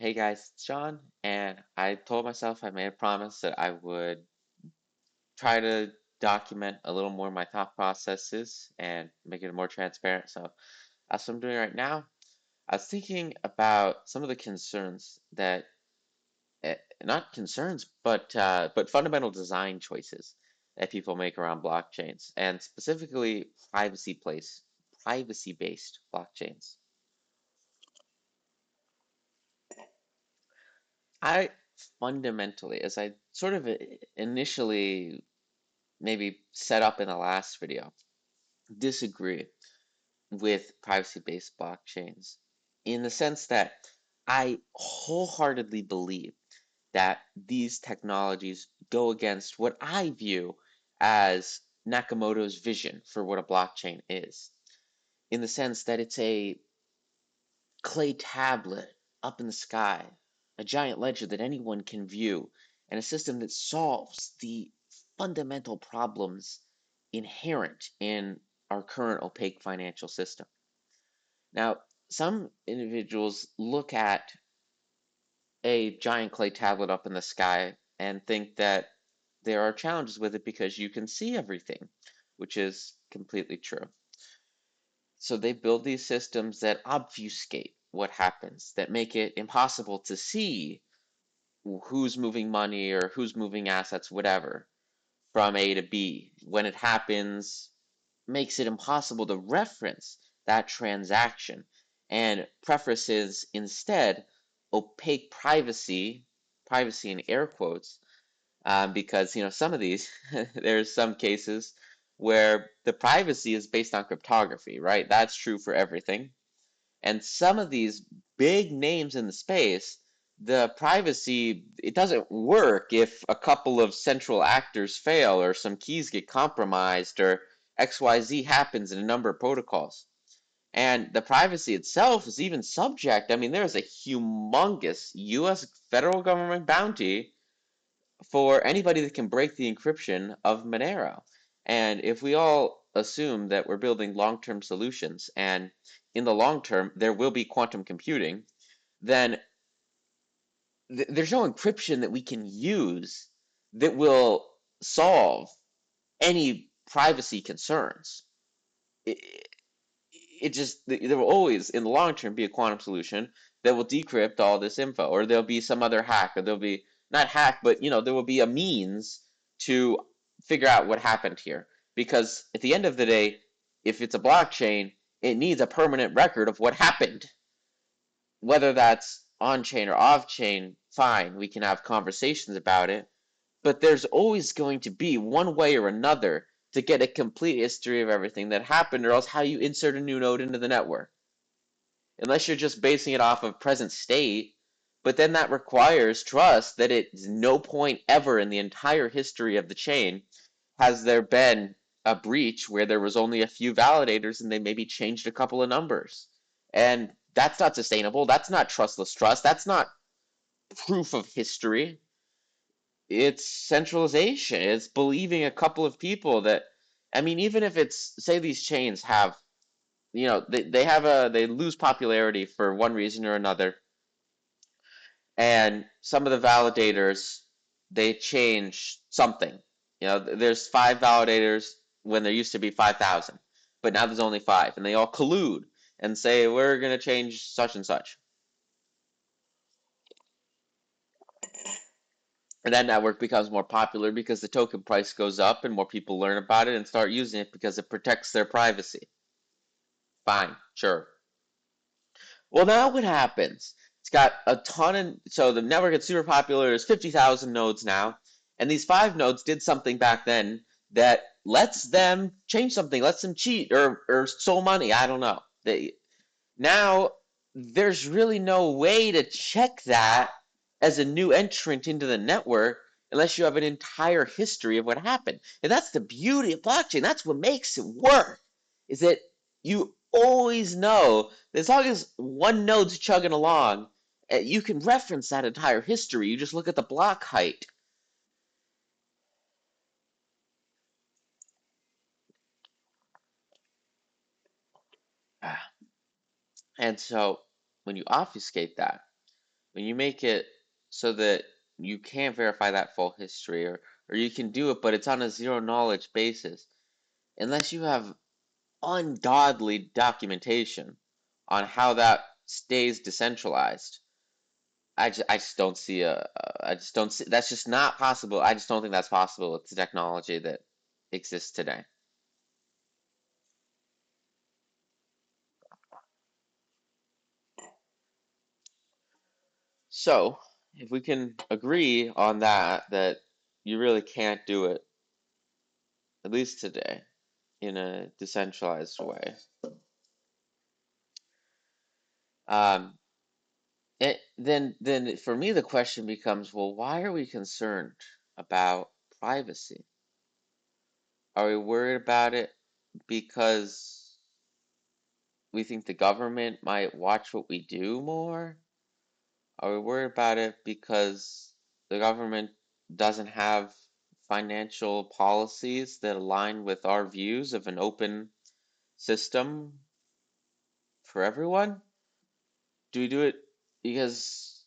Hey guys, it's Sean, and I told myself I made a promise that I would try to document a little more my thought processes and make it more transparent. So that's what I'm doing right now. I was thinking about some of the concerns that, not concerns, but fundamental design choices that people make around blockchains, and specifically privacy-based blockchains. I fundamentally, as I sort of initially maybe set up in the last video, disagree with privacy-based blockchains in the sense that I wholeheartedly believe that these technologies go against what I view as Nakamoto's vision for what a blockchain is, in the sense that it's a clay tablet up in the sky, a giant ledger that anyone can view, and a system that solves the fundamental problems inherent in our current opaque financial system. Now, some individuals look at a giant clay tablet up in the sky and think that there are challenges with it because you can see everything, which is completely true. So they build these systems that obfuscate what happens, that make it impossible to see who's moving money or who's moving assets, whatever, from A to B. When it happens, makes it impossible to reference that transaction and prefaces instead opaque privacy in air quotes, because some of these, there's some cases where the privacy is based on cryptography, right? That's true for everything. And some of these big names in the space, the privacy, it doesn't work if a couple of central actors fail or some keys get compromised or XYZ happens in a number of protocols. And the privacy itself is even subject. I mean, there's a humongous US federal government bounty for anybody that can break the encryption of Monero. And if we all assume that we're building long-term solutions and in the long term there will be quantum computing, then there's no encryption that we can use that will solve any privacy concerns. It, it just, there will always, in the long term, be a quantum solution that will decrypt all this info, or there'll be some other hack, or there'll be, not hack, but there will be a means to figure out what happened here. Because at the end of the day, if it's a blockchain, it needs a permanent record of what happened. Whether that's on chain or off chain, fine, we can have conversations about it, but there's always going to be one way or another to get a complete history of everything that happened, or else how you insert a new node into the network. Unless you're just basing it off of present state, but then that requires trust that at no point ever in the entire history of the chain has there been a breach where there was only a few validators and they maybe changed a couple of numbers. And that's not sustainable. That's not trustless trust. That's not proof of history. It's centralization. It's believing a couple of people that, I mean, even if it's, say these chains have, they lose popularity for one reason or another, and some of the validators, they change something. There's five validators when there used to be 5,000, but now there's only five, and they all collude and say, we're going to change such and such. And that network becomes more popular because the token price goes up and more people learn about it and start using it because it protects their privacy. Fine, sure. Well, now what happens? It's got a ton of, so the network gets super popular. There's 50,000 nodes now. And these five nodes did something back then that lets them change something, lets them cheat or stole money. I don't know. Now, there's really no way to check that as a new entrant into the network unless you have an entire history of what happened. And that's the beauty of blockchain. That's what makes it work, is that you always know that as long as one node's chugging along, you can reference that entire history. You just look at the block height. And so when you obfuscate that, when you make it so that you can't verify that full history, or you can do it, but it's on a zero knowledge basis, unless you have ungodly documentation on how that stays decentralized. I just don't see I just don't see, that's just not possible. I just don't think that's possible with the technology that exists today. So, if we can agree on that you really can't do it, at least today, in a decentralized way. Um, then for me the question becomes, well, why are we concerned about privacy? Are we worried about it because we think the government might watch what we do more? Are we worried about it because the government doesn't have financial policies that align with our views of an open system for everyone? Do we do it because,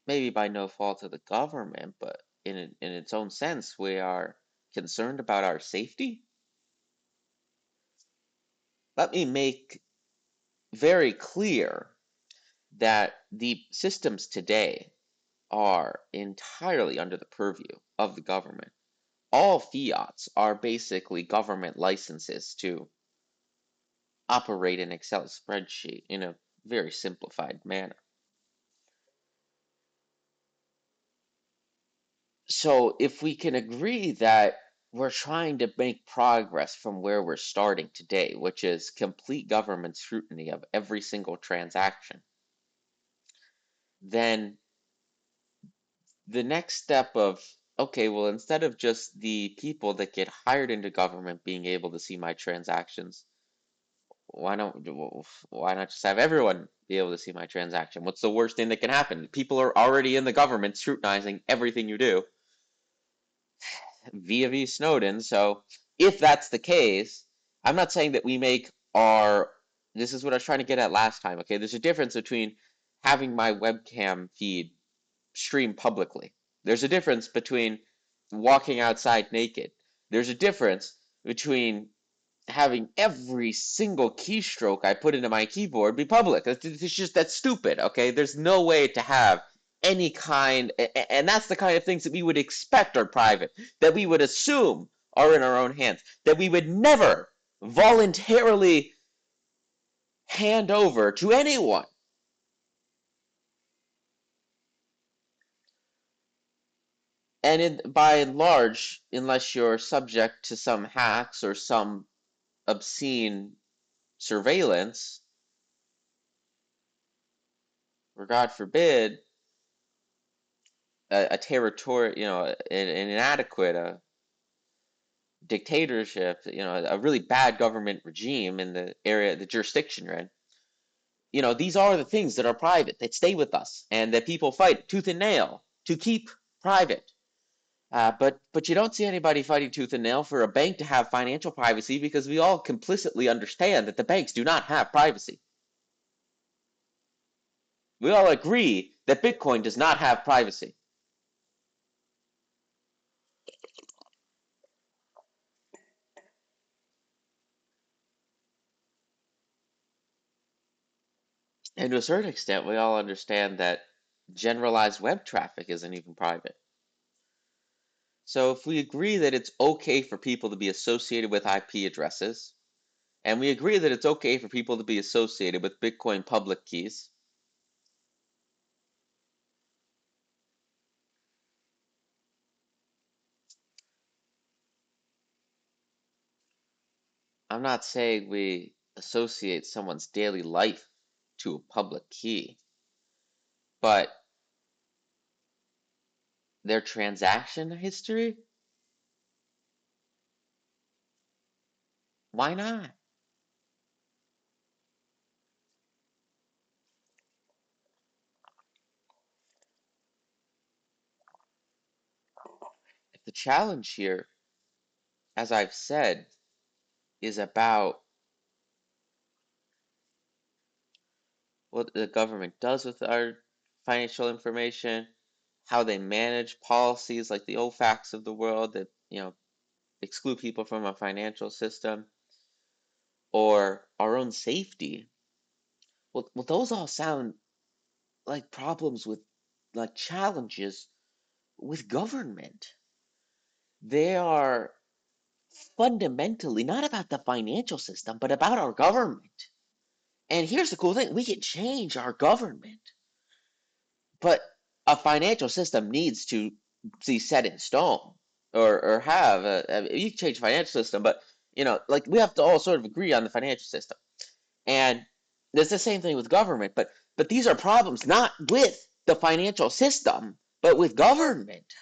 maybe by no fault of the government, but in its own sense, we are concerned about our safety? Let me make very clear that the systems today are entirely under the purview of the government. All fiats are basically government licenses to operate an Excel spreadsheet in a very simplified manner. So, if we can agree that we're trying to make progress from where we're starting today, which is complete government scrutiny of every single transaction, then the next step of, okay, well, instead of just the people that get hired into government being able to see my transactions, why not just have everyone be able to see my transaction? What's the worst thing that can happen? People are already in the government scrutinizing everything you do via Snowden. So if that's the case, I'm not saying that we make our, this is what I was trying to get at last time. Okay, there's a difference between having my webcam feed stream publicly. There's a difference between walking outside naked. There's a difference between having every single keystroke I put into my keyboard be public. It's just, that's stupid, okay? There's no way to have any kind, and that's the kind of things that we would expect are private, that we would assume are in our own hands, that we would never voluntarily hand over to anyone. And by and large, unless you're subject to some hacks or some obscene surveillance, or God forbid, a territory, an inadequate dictatorship, a really bad government regime in the area, the jurisdiction you're in. These are the things that are private, that stay with us, and that people fight tooth and nail to keep private. But you don't see anybody fighting tooth and nail for a bank to have financial privacy, because we all complicitly understand that the banks do not have privacy. We all agree that Bitcoin does not have privacy. And to a certain extent, we all understand that generalized web traffic isn't even private. So if we agree that it's okay for people to be associated with IP addresses, and we agree that it's okay for people to be associated with Bitcoin public keys, I'm not saying we associate someone's daily life to a public key, but their transaction history, why not? If the challenge here, as I've said, is about what the government does with our financial information, how they manage policies like the OFACs of the world that, exclude people from our financial system, or our own safety. Well, those all sound like problems with, like, challenges with government. They are fundamentally not about the financial system, but about our government. And here's the cool thing, we can change our government, but a financial system needs to be set in stone, or have you can change the financial system, but like, we have to all sort of agree on the financial system. And it's the same thing with government, but these are problems not with the financial system, but with government.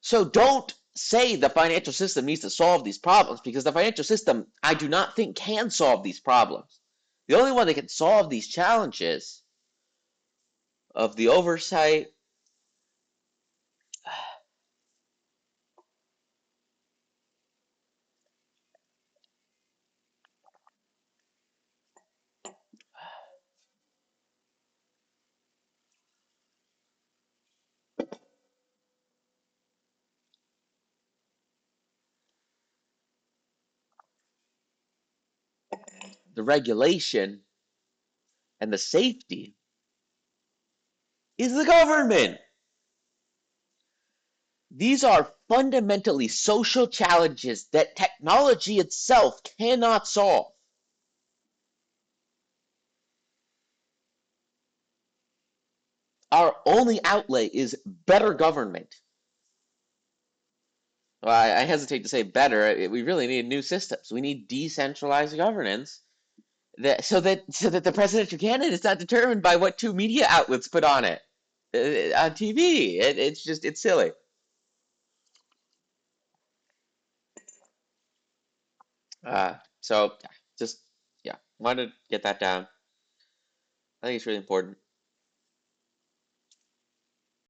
So don't say the financial system needs to solve these problems, because the financial system, I do not think, can solve these problems. The only one that can solve these challenges of the oversight, the regulation, and the safety is the government. These are fundamentally social challenges that technology itself cannot solve. Our only outlay is better government. Well, I hesitate to say better. We really need new systems. We need decentralized governance, so that the presidential candidate is not determined by what two media outlets put on it, on TV. It's silly. So, just, yeah, wanted to get that down. I think it's really important.